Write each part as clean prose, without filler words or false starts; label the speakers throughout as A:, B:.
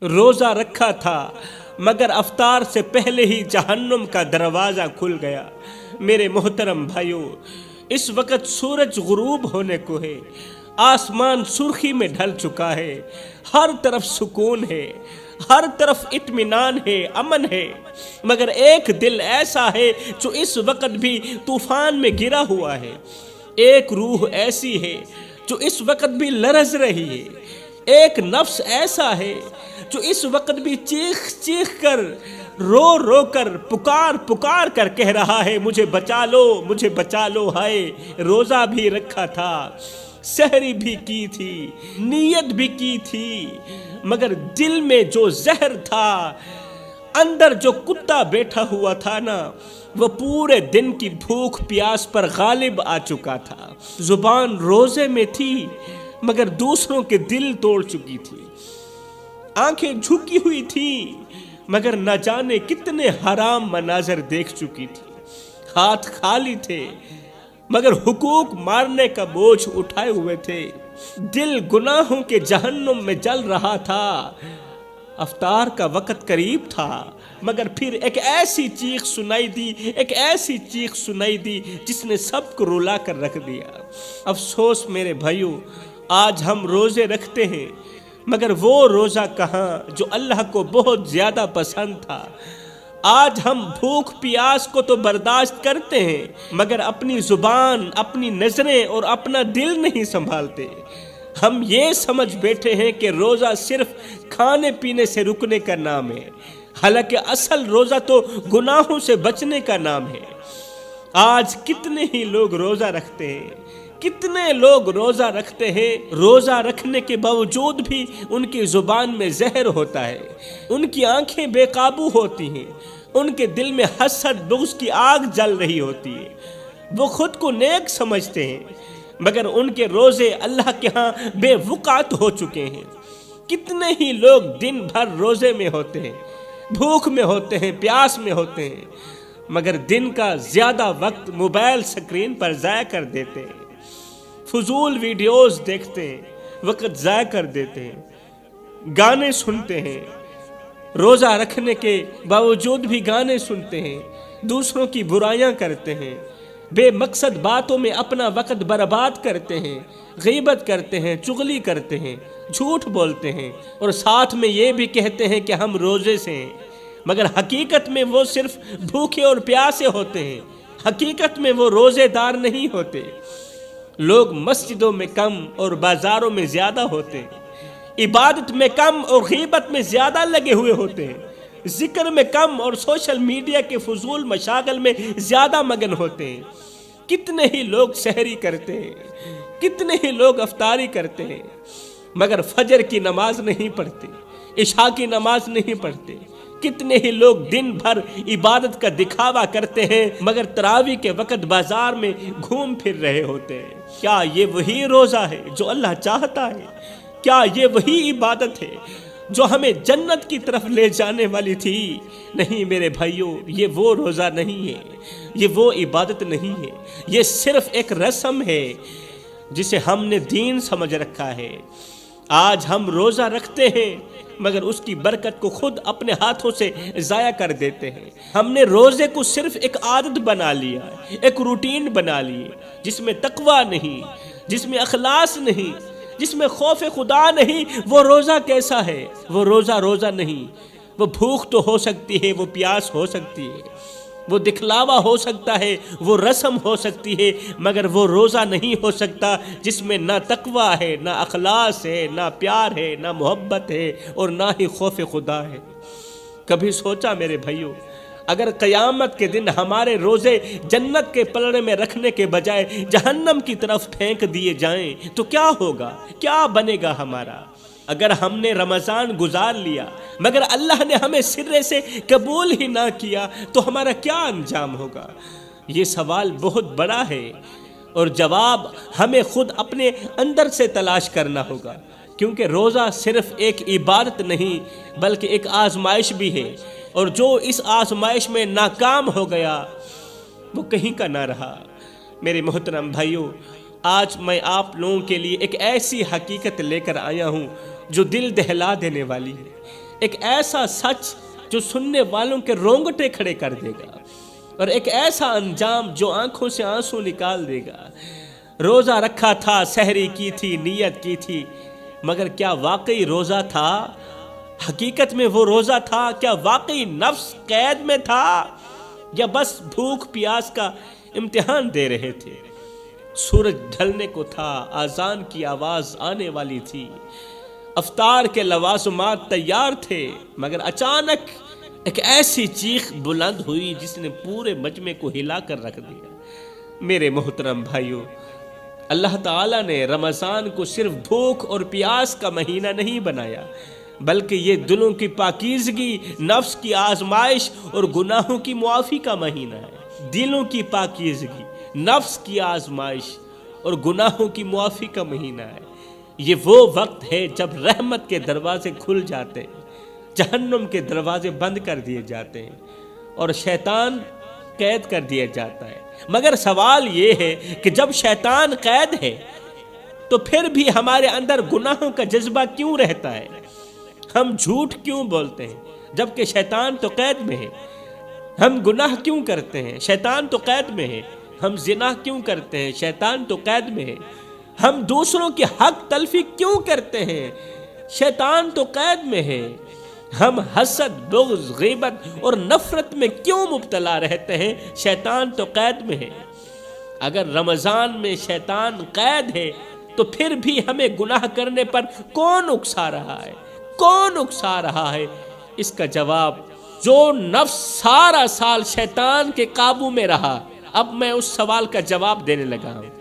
A: روزہ رکھا تھا مگر افطار سے پہلے ہی جہنم کا دروازہ کھل گیا۔ میرے محترم بھائیوں، اس وقت سورج غروب ہونے کو ہے، آسمان سرخی میں ڈھل چکا ہے، ہر طرف سکون ہے، ہر طرف اطمینان ہے، امن ہے، مگر ایک دل ایسا ہے جو اس وقت بھی طوفان میں گرا ہوا ہے، ایک روح ایسی ہے جو اس وقت بھی لرز رہی ہے، ایک نفس ایسا ہے جو اس وقت بھی چیخ چیخ کر رو رو کر پکار کر کہہ رہا ہے مجھے بچا لو، مجھے بچا لو۔ ہائے، روزہ بھی رکھا تھا، سحری بھی کی تھی، نیت بھی کی تھی، مگر دل میں جو زہر تھا، اندر جو کتا بیٹھا ہوا تھا نا، وہ پورے دن کی بھوک پیاس پر غالب آ چکا تھا۔ زبان روزے میں تھی مگر دوسروں کے دل توڑ چکی تھی، آنکھیں جھکی ہوئی تھی مگر نہ جانے کتنے حرام مناظر دیکھ چکی تھی، ہاتھ خالی تھے مگر حقوق مارنے کا بوجھ اٹھائے ہوئے تھے، دل گناہوں کے جہنم میں جل رہا تھا۔ افطار کا وقت قریب تھا مگر پھر ایک ایسی چیخ سنائی دی، ایک ایسی چیخ سنائی دی جس نے سب کو رلا کر رکھ دیا۔ افسوس میرے بھائیوں، آج ہم روزے رکھتے ہیں مگر وہ روزہ کہاں جو اللہ کو بہت زیادہ پسند تھا۔ آج ہم بھوک پیاس کو تو برداشت کرتے ہیں مگر اپنی زبان، اپنی نظریں اور اپنا دل نہیں سنبھالتے۔ ہم یہ سمجھ بیٹھے ہیں کہ روزہ صرف کھانے پینے سے رکنے کا نام ہے، حالانکہ اصل روزہ تو گناہوں سے بچنے کا نام ہے۔ آج کتنے ہی لوگ روزہ رکھتے ہیں، کتنے لوگ روزہ رکھتے ہیں، روزہ رکھنے کے باوجود بھی ان کی زبان میں زہر ہوتا ہے، ان کی آنکھیں بے قابو ہوتی ہیں، ان کے دل میں حسد بغض کی آگ جل رہی ہوتی ہے، وہ خود کو نیک سمجھتے ہیں مگر ان کے روزے اللہ کے ہاں بے وقعت ہو چکے ہیں۔ کتنے ہی لوگ دن بھر روزے میں ہوتے ہیں، بھوک میں ہوتے ہیں، پیاس میں ہوتے ہیں، مگر دن کا زیادہ وقت موبائل سکرین پر ضائع کر دیتے ہیں، فضول ویڈیوز دیکھتے ہیں، وقت ضائع کر دیتے ہیں، گانے سنتے ہیں، روزہ رکھنے کے باوجود بھی گانے سنتے ہیں، دوسروں کی برائیاں کرتے ہیں، بے مقصد باتوں میں اپنا وقت برباد کرتے ہیں، غیبت کرتے ہیں، چغلی کرتے ہیں، جھوٹ بولتے ہیں اور ساتھ میں یہ بھی کہتے ہیں کہ ہم روزے سے ہیں، مگر حقیقت میں وہ صرف بھوکے اور پیاسے ہوتے ہیں، حقیقت میں وہ روزے دار نہیں ہوتے۔ لوگ مسجدوں میں کم اور بازاروں میں زیادہ ہوتے ہیں، عبادت میں کم اور غیبت میں زیادہ لگے ہوئے ہوتے ہیں، ذکر میں کم اور سوشل میڈیا کے فضول مشاغل میں زیادہ مگن ہوتے ہیں۔ کتنے ہی لوگ سحری کرتے ہیں، کتنے ہی لوگ افطاری کرتے ہیں مگر فجر کی نماز نہیں پڑھتے، عشاء کی نماز نہیں پڑھتے۔ کتنے ہی لوگ دن بھر عبادت کا دکھاوا کرتے ہیں مگر تراویح کے وقت بازار میں گھوم پھر رہے ہوتے ہیں۔ کیا یہ وہی روزہ ہے جو اللہ چاہتا ہے؟ کیا یہ وہی عبادت ہے جو ہمیں جنت کی طرف لے جانے والی تھی؟ نہیں میرے بھائیوں، یہ وہ روزہ نہیں ہے، یہ وہ عبادت نہیں ہے، یہ صرف ایک رسم ہے جسے ہم نے دین سمجھ رکھا ہے۔ آج ہم روزہ رکھتے ہیں مگر اس کی برکت کو خود اپنے ہاتھوں سے ضائع کر دیتے ہیں۔ ہم نے روزے کو صرف ایک عادت بنا لیا، ایک روٹین بنا لی جس میں تقویٰ نہیں، جس میں اخلاص نہیں، جس میں خوف خدا نہیں۔ وہ روزہ کیسا ہے؟ وہ روزہ نہیں، وہ بھوک تو ہو سکتی ہے، وہ پیاس ہو سکتی ہے، وہ دکھلاوا ہو سکتا ہے، وہ رسم ہو سکتی ہے، مگر وہ روزہ نہیں ہو سکتا جس میں نہ تقویٰ ہے، نہ اخلاص ہے، نہ پیار ہے، نہ محبت ہے اور نہ ہی خوف خدا ہے۔ کبھی سوچا میرے بھائیوں، اگر قیامت کے دن ہمارے روزے جنت کے پلڑے میں رکھنے کے بجائے جہنم کی طرف پھینک دیے جائیں تو کیا ہوگا؟ کیا بنے گا ہمارا؟ اگر ہم نے رمضان گزار لیا مگر اللہ نے ہمیں سرے سے قبول ہی نہ کیا تو ہمارا کیا انجام ہوگا؟ یہ سوال بہت بڑا ہے اور جواب ہمیں خود اپنے اندر سے تلاش کرنا ہوگا، کیونکہ روزہ صرف ایک عبادت نہیں بلکہ ایک آزمائش بھی ہے، اور جو اس آزمائش میں ناکام ہو گیا وہ کہیں کا نہ رہا۔ میرے محترم بھائیوں، آج میں آپ لوگوں کے لیے ایک ایسی حقیقت لے کر آیا ہوں جو دل دہلا دینے والی ہے، ایک ایسا سچ جو سننے والوں کے رونگٹے کھڑے کر دے گا، اور ایک ایسا انجام جو آنکھوں سے آنسو نکال دے گا۔ روزہ رکھا تھا، سحری کی تھی، نیت کی تھی، مگر کیا واقعی روزہ تھا؟ حقیقت میں وہ روزہ تھا؟ کیا واقعی نفس قید میں تھا، یا بس بھوک پیاس کا امتحان دے رہے تھے؟ سورج ڈھلنے کو تھا، اذان کی آواز آنے والی تھی، افطار کے لوازمات تیار تھے، مگر اچانک ایک ایسی چیخ بلند ہوئی جس نے پورے مجمع کو ہلا کر رکھ دیا۔ میرے محترم بھائیوں، اللہ تعالیٰ نے رمضان کو صرف بھوک اور پیاس کا مہینہ نہیں بنایا، بلکہ یہ دلوں کی پاکیزگی، نفس کی آزمائش اور گناہوں کی معافی کا مہینہ ہے۔ دلوں کی پاکیزگی، نفس کی آزمائش اور گناہوں کی معافی کا مہینہ ہے۔ یہ وہ وقت ہے جب رحمت کے دروازے کھل جاتے ہیں، جہنم کے دروازے بند کر دیے جاتے ہیں، اور شیطان قید کر دیا جاتا ہے۔ مگر سوال یہ ہے کہ جب شیطان قید ہے تو پھر بھی ہمارے اندر گناہوں کا جذبہ کیوں رہتا ہے؟ ہم جھوٹ کیوں بولتے ہیں جبکہ شیطان تو قید میں ہے؟ ہم گناہ کیوں کرتے ہیں؟ شیطان تو قید میں ہے۔ ہم زنا کیوں کرتے ہیں؟ شیطان تو قید میں ہے۔ ہم دوسروں کی حق تلفی کیوں کرتے ہیں؟ شیطان تو قید میں ہے۔ ہم حسد، بغض، غیبت اور نفرت میں کیوں مبتلا رہتے ہیں؟ شیطان تو قید میں ہے۔ اگر رمضان میں شیطان قید ہے تو پھر بھی ہمیں گناہ کرنے پر کون اکسا رہا ہے؟ کون اکسا رہا ہے؟ اس کا جواب، جو نفس سارا سال شیطان کے قابو میں رہا۔ اب میں اس سوال کا جواب دینے لگا ہوں۔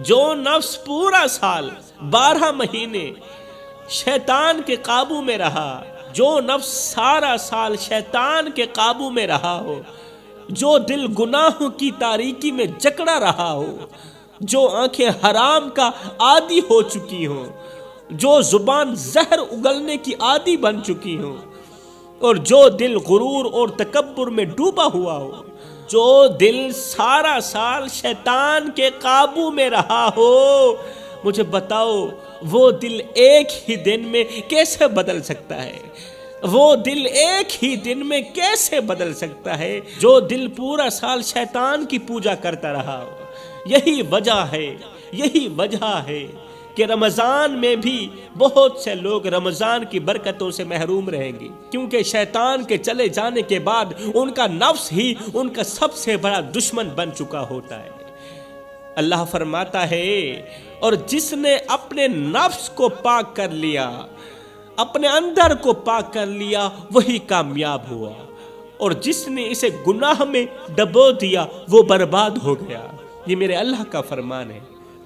A: جو نفس پورا سال 12 مہینے شیطان کے قابو میں رہا، جو نفس سارا سال شیطان کے قابو میں رہا ہو، جو دل گناہوں کی تاریکی میں جکڑا رہا ہو، جو آنکھیں حرام کا عادی ہو چکی ہوں، جو زبان زہر اگلنے کی عادی بن چکی ہوں، اور جو دل غرور اور تکبر میں ڈوبا ہوا ہو، جو دل سارا سال شیطان کے قابو میں رہا ہو، مجھے بتاؤ وہ دل ایک ہی دن میں کیسے بدل سکتا ہے؟ وہ دل ایک ہی دن میں کیسے بدل سکتا ہے جو دل پورا سال شیطان کی پوجا کرتا رہا ہو؟ یہی وجہ ہے کہ رمضان میں بھی بہت سے لوگ رمضان کی برکتوں سے محروم رہیں گے، کیونکہ شیطان کے چلے جانے کے بعد ان کا نفس ہی ان کا سب سے بڑا دشمن بن چکا ہوتا ہے۔ اللہ فرماتا ہے، اور جس نے اپنے نفس کو پاک کر لیا، اپنے اندر کو پاک کر لیا، وہی کامیاب ہوا، اور جس نے اسے گناہ میں ڈبو دیا وہ برباد ہو گیا۔ یہ میرے اللہ کا فرمان ہے۔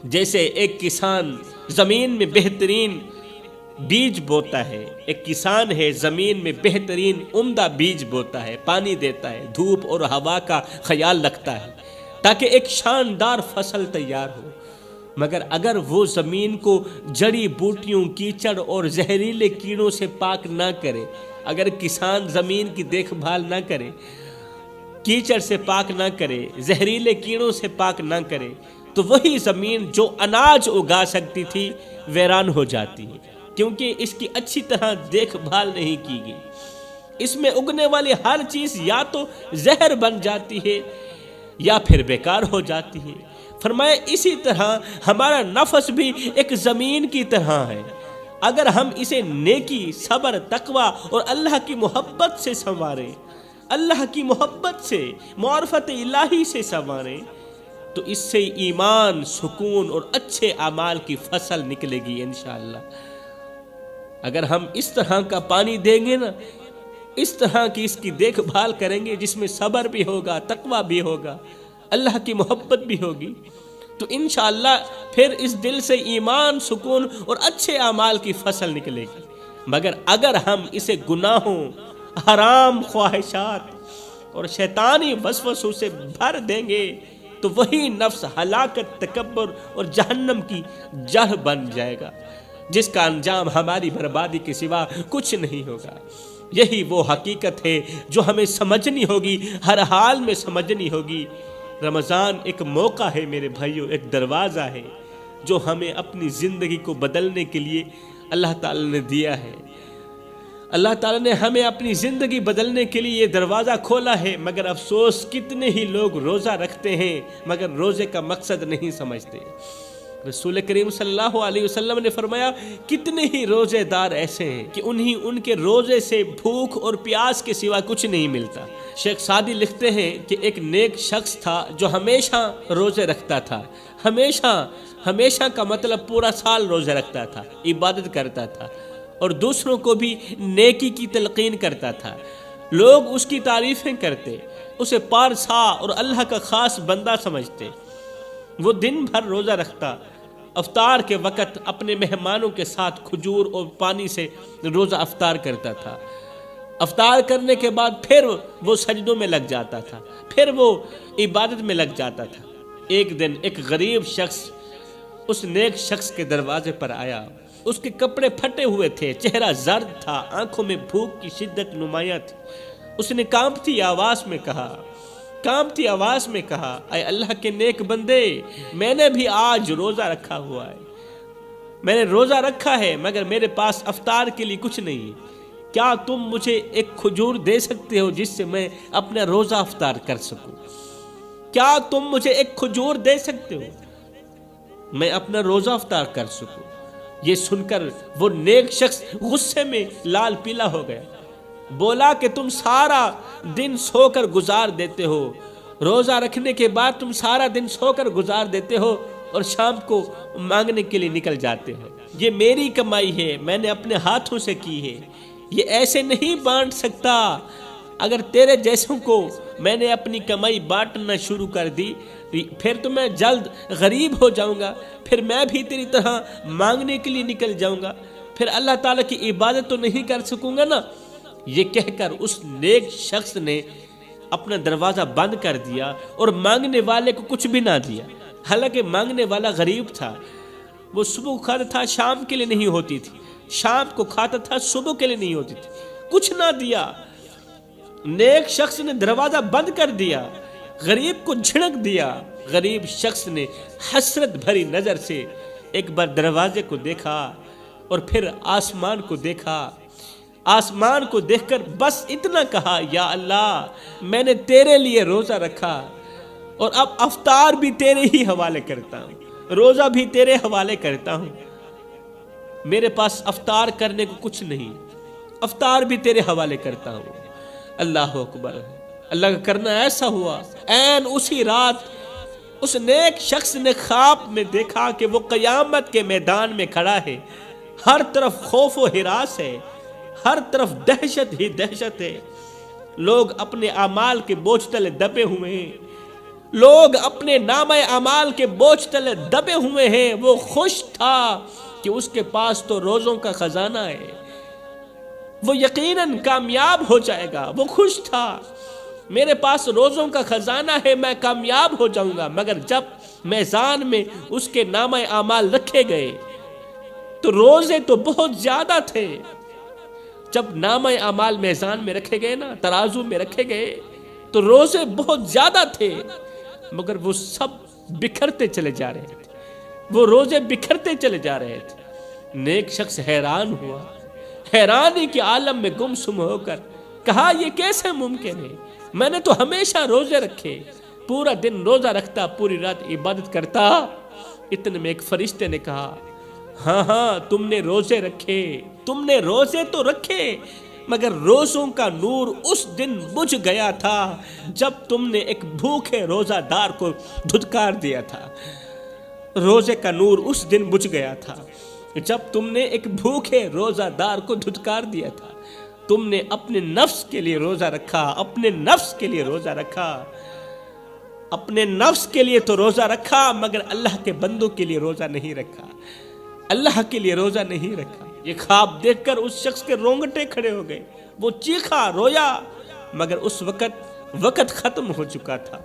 A: جیسے ایک کسان زمین میں بہترین بیج بوتا ہے، ایک کسان ہے زمین میں بہترین عمدہ بیج بوتا ہے، پانی دیتا ہے، دھوپ اور ہوا کا خیال رکھتا ہے تاکہ ایک شاندار فصل تیار ہو، مگر اگر وہ زمین کو جڑی بوٹیوں، کیچڑ اور زہریلے کیڑوں سے پاک نہ کرے، اگر کسان زمین کی دیکھ بھال نہ کرے، کیچڑ سے پاک نہ کرے، زہریلے کیڑوں سے پاک نہ کرے، تو وہی زمین جو اناج اگا سکتی تھی ویران ہو جاتی ہے، کیونکہ اس کی اچھی طرح دیکھ بھال نہیں کی گئی۔ اس میں اگنے والی ہر چیز یا تو زہر بن جاتی ہے یا پھر بیکار ہو جاتی ہے۔ فرمایا اسی طرح ہمارا نفس بھی ایک زمین کی طرح ہے، اگر ہم اسے نیکی، صبر، تقوی اور اللہ کی محبت سے سنواریں، اللہ کی محبت سے، معرفت الہی سے سنواریں، تو اس سے ایمان، سکون اور اچھے اعمال کی فصل نکلے گی انشاءاللہ۔ اگر ہم اس طرح کا پانی دیں گے نا، اس طرح کی اس کی دیکھ بھال کریں گے جس میں صبر بھی ہوگا، تقوی بھی ہوگا، اللہ کی محبت بھی ہوگی، تو انشاءاللہ پھر اس دل سے ایمان، سکون اور اچھے اعمال کی فصل نکلے گی۔ مگر اگر ہم اسے گناہوں، حرام خواہشات اور شیطانی وسوسوں سے بھر دیں گے تو وہی نفس ہلاکت، تکبر اور جہنم کی جڑ بن جائے گا، جس کا انجام ہماری بربادی کے سوا کچھ نہیں ہوگا۔ یہی وہ حقیقت ہے جو ہمیں سمجھنی ہوگی، ہر حال میں سمجھنی ہوگی۔ رمضان ایک موقع ہے میرے بھائیوں، ایک دروازہ ہے جو ہمیں اپنی زندگی کو بدلنے کے لیے اللہ تعالی نے دیا ہے۔ اللہ تعالیٰ نے ہمیں اپنی زندگی بدلنے کے لیے یہ دروازہ کھولا ہے، مگر افسوس کتنے ہی لوگ روزہ رکھتے ہیں مگر روزے کا مقصد نہیں سمجھتے۔ رسول کریم صلی اللہ علیہ وسلم نے فرمایا کتنے ہی روزے دار ایسے ہیں کہ ان کے روزے سے بھوک اور پیاس کے سوا کچھ نہیں ملتا۔ شیخ سعدی لکھتے ہیں کہ ایک نیک شخص تھا جو ہمیشہ روزے رکھتا تھا، ہمیشہ کا مطلب پورا سال روزے رکھتا تھا، عبادت کرتا تھا اور دوسروں کو بھی نیکی کی تلقین کرتا تھا۔ لوگ اس کی تعریفیں کرتے، اسے پارسا اور اللہ کا خاص بندہ سمجھتے۔ وہ دن بھر روزہ رکھتا، افطار کے وقت اپنے مہمانوں کے ساتھ کھجور اور پانی سے روزہ افطار کرتا تھا۔ افطار کرنے کے بعد پھر وہ سجدوں میں لگ جاتا تھا، پھر وہ عبادت میں لگ جاتا تھا۔ ایک دن ایک غریب شخص اس نیک شخص کے دروازے پر آیا۔ اس کے کپڑے پھٹے ہوئے تھے، چہرہ زرد تھا، آنکھوں میں بھوک کی شدت نمایاں تھی۔ اس نے کانپتی آواز میں کہا اے اللہ کے نیک بندے، میں نے بھی آج روزہ رکھا ہوا ہے، میں نے روزہ رکھا ہے مگر میرے پاس افطار کے لیے کچھ نہیں، کیا تم مجھے ایک کھجور دے سکتے ہو جس سے میں اپنا روزہ افطار کر سکوں؟ کیا تم مجھے ایک کھجور دے سکتے ہو میں اپنا روزہ افطار کر سکوں؟ یہ سن کر وہ نیک شخص غصے میں لال پیلا ہو گیا، بولا کہ تم سارا دن سو کر گزار دیتے ہو، روزہ رکھنے کے بعد تم سارا دن سو کر گزار دیتے ہو اور شام کو مانگنے کے لیے نکل جاتے ہو۔ یہ میری کمائی ہے، میں نے اپنے ہاتھوں سے کی ہے، یہ ایسے نہیں بانٹ سکتا۔ اگر تیرے جیسوں کو میں نے اپنی کمائی بانٹنا شروع کر دی پھر تو میں جلد غریب ہو جاؤں گا، پھر میں بھی تیری طرح مانگنے کے لیے نکل جاؤں گا، پھر اللہ تعالیٰ کی عبادت تو نہیں کر سکوں گا نا۔ یہ کہہ کر اس نیک شخص نے اپنا دروازہ بند کر دیا اور مانگنے والے کو کچھ بھی نہ دیا۔ حالانکہ مانگنے والا غریب تھا، وہ صبح کھاتا تھا، شام کے لیے نہیں ہوتی تھی، شام کو کھاتا تھا، صبح کے لیے نہیں ہوتی تھی، کچھ نہ دیا۔ نیک شخص نے دروازہ بند کر دیا، غریب کو جھڑک دیا۔ غریب شخص نے حسرت بھری نظر سے ایک بار دروازے کو دیکھا اور پھر آسمان کو دیکھا۔ آسمان کو دیکھ کر بس اتنا کہا، یا اللہ میں نے تیرے لیے روزہ رکھا اور اب افطار بھی تیرے ہی حوالے کرتا ہوں، روزہ بھی تیرے حوالے کرتا ہوں، میرے پاس افطار کرنے کو کچھ نہیں، افطار بھی تیرے حوالے کرتا ہوں۔ اللہ اکبر، اللہ کا کرنا ایسا ہوا۔ عین اسی رات اس نیک شخص نے خواب میں دیکھا کہ وہ قیامت کے میدان میں کھڑا ہے، ہر طرف خوف و ہراس ہے، ہر طرف دہشت ہی دہشت ہے، لوگ اپنے اعمال کے بوجھ تلے دبے ہوئے ہیں، لوگ اپنے نامہ اعمال کے بوجھ تلے دبے ہوئے ہیں۔ وہ خوش تھا کہ اس کے پاس تو روزوں کا خزانہ ہے، وہ یقیناً کامیاب ہو جائے گا۔ وہ خوش تھا، میرے پاس روزوں کا خزانہ ہے، میں کامیاب ہو جاؤں گا۔ مگر جب میزان میں اس کے نامہ اعمال رکھے گئے تو روزے تو بہت زیادہ تھے۔ جب نامہ اعمال میزان میں رکھے گئے نا، ترازو میں رکھے گئے تو روزے بہت زیادہ تھے، مگر وہ سب بکھرتے چلے جا رہے تھے، وہ روزے بکھرتے چلے جا رہے تھے۔ نیک شخص حیران ہوا، حیرانی کے عالم میں گمسم ہو کر کہا یہ کیسے ممکن ہے؟ میں نے تو ہمیشہ روزے رکھے، پورا دن روزہ رکھتا، پوری رات عبادت کرتا۔ اتنے میں ایک فرشتے نے کہا ہاں تم نے روزے رکھے، تم نے روزے تو رکھے، مگر روزوں کا نور اس دن بجھ گیا تھا جب تم نے ایک بھوکے روزہ دار کو دھتکار دیا تھا۔ روزے کا نور اس دن بجھ گیا تھا جب تم نے ایک بھوکے روزہ دار کو دھتکار دیا تھا۔ تم نے اپنے نفس کے لیے روزہ رکھا، اپنے نفس کے لیے روزہ رکھا، اپنے نفس کے لیے تو روزہ رکھا، مگر اللہ کے بندوں کے لیے روزہ نہیں رکھا، اللہ کے لیے روزہ نہیں رکھا۔ یہ خواب دیکھ کر اس شخص کے رونگٹے کھڑے ہو گئے، وہ چیخا، رویا، مگر اس وقت ختم ہو چکا تھا،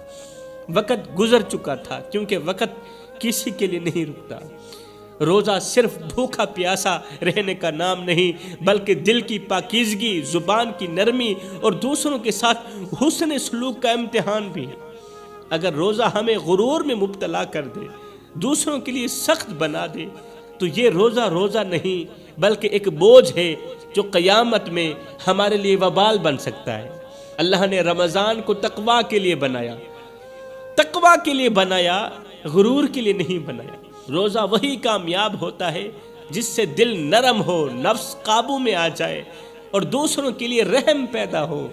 A: وقت گزر چکا تھا، کیونکہ وقت کسی کے لیے نہیں رکتا۔ روزہ صرف بھوکا پیاسا رہنے کا نام نہیں، بلکہ دل کی پاکیزگی، زبان کی نرمی اور دوسروں کے ساتھ حسن سلوک کا امتحان بھی ہے۔ اگر روزہ ہمیں غرور میں مبتلا کر دے، دوسروں کے لیے سخت بنا دے، تو یہ روزہ نہیں بلکہ ایک بوجھ ہے، جو قیامت میں ہمارے لیے وبال بن سکتا ہے۔ اللہ نے رمضان کو تقویٰ کے لیے بنایا، تقویٰ کے لیے بنایا، غرور کے لیے نہیں بنایا۔ روزہ وہی کامیاب ہوتا ہے جس سے دل نرم ہو، نفس قابو میں آ جائے اور دوسروں کے لیے رحم پیدا ہو۔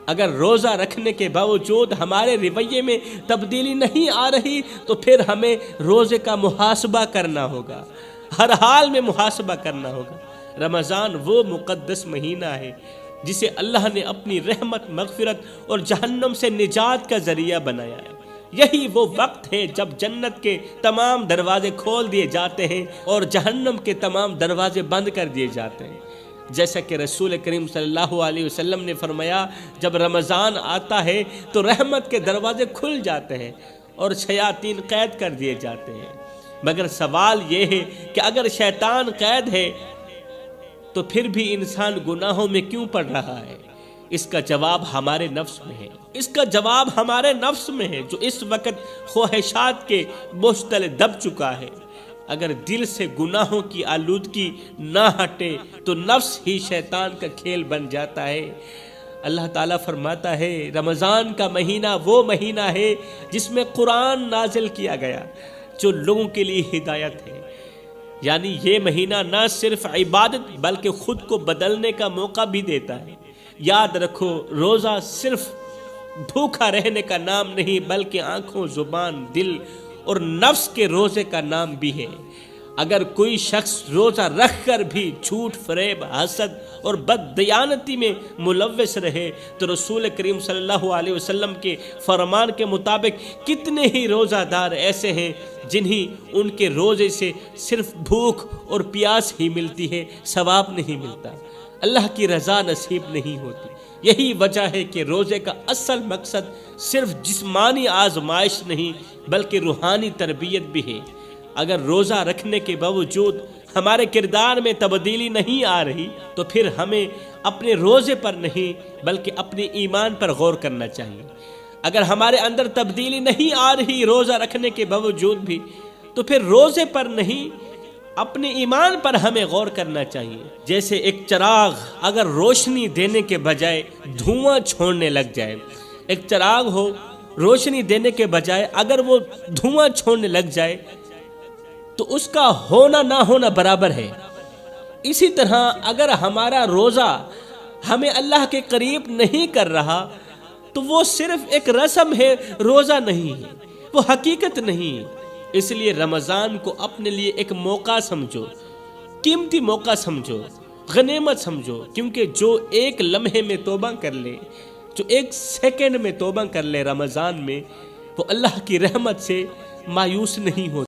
A: اگر روزہ رکھنے کے باوجود ہمارے رویے میں تبدیلی نہیں آ رہی تو پھر ہمیں روزے کا محاسبہ کرنا ہوگا، ہر حال میں محاسبہ کرنا ہوگا۔ رمضان وہ مقدس مہینہ ہے جسے اللہ نے اپنی رحمت، مغفرت اور جہنم سے نجات کا ذریعہ بنایا ہے۔ یہی وہ وقت ہے جب جنت کے تمام دروازے کھول دیے جاتے ہیں اور جہنم کے تمام دروازے بند کر دیے جاتے ہیں۔ جیسا کہ رسول کریم صلی اللہ علیہ وسلم نے فرمایا، جب رمضان آتا ہے تو رحمت کے دروازے کھل جاتے ہیں اور شیاطین قید کر دیے جاتے ہیں۔ مگر سوال یہ ہے کہ اگر شیطان قید ہے تو پھر بھی انسان گناہوں میں کیوں پڑ رہا ہے؟ اس کا جواب ہمارے نفس میں ہے، اس کا جواب ہمارے نفس میں ہے جو اس وقت خواہشات کے بوجھ تلے دب چکا ہے۔ اگر دل سے گناہوں کی آلودگی نہ ہٹے تو نفس ہی شیطان کا کھیل بن جاتا ہے۔ اللہ تعالیٰ فرماتا ہے رمضان کا مہینہ وہ مہینہ ہے جس میں قرآن نازل کیا گیا جو لوگوں کے لیے ہدایت ہے۔ یعنی یہ مہینہ نہ صرف عبادت بلکہ خود کو بدلنے کا موقع بھی دیتا ہے۔ یاد رکھو، روزہ صرف بھوکا رہنے کا نام نہیں بلکہ آنکھوں، زبان، دل اور نفس کے روزے کا نام بھی ہے۔ اگر کوئی شخص روزہ رکھ کر بھی جھوٹ، فریب، حسد اور بددیانتی میں ملوث رہے تو رسول کریم صلی اللہ علیہ وسلم کے فرمان کے مطابق کتنے ہی روزہ دار ایسے ہیں جنہیں ان کے روزے سے صرف بھوک اور پیاس ہی ملتی ہے، ثواب نہیں ملتا، اللہ کی رضا نصیب نہیں ہوتی۔ یہی وجہ ہے کہ روزے کا اصل مقصد صرف جسمانی آزمائش نہیں بلکہ روحانی تربیت بھی ہے۔ اگر روزہ رکھنے کے باوجود ہمارے کردار میں تبدیلی نہیں آ رہی تو پھر ہمیں اپنے روزے پر نہیں بلکہ اپنے ایمان پر غور کرنا چاہیے۔ اگر ہمارے اندر تبدیلی نہیں آ رہی روزہ رکھنے کے باوجود بھی تو پھر روزے پر نہیں اپنے ایمان پر ہمیں غور کرنا چاہیے۔ جیسے ایک چراغ اگر روشنی دینے کے بجائے دھواں چھوڑنے لگ جائے، ایک چراغ ہو روشنی دینے کے بجائے اگر وہ دھواں چھوڑنے لگ جائے تو اس کا ہونا نہ ہونا برابر ہے۔ اسی طرح اگر ہمارا روزہ ہمیں اللہ کے قریب نہیں کر رہا تو وہ صرف ایک رسم ہے، روزہ نہیں ہے، وہ حقیقت نہیں ہے۔ اس لیے رمضان کو اپنے لیے ایک موقع سمجھو، قیمتی موقع سمجھو، غنیمت سمجھو، کیونکہ جو ایک لمحے میں توبہ کر لے، جو ایک سیکنڈ میں توبہ کر لے رمضان میں، وہ اللہ کی رحمت سے مایوس نہیں ہوتا۔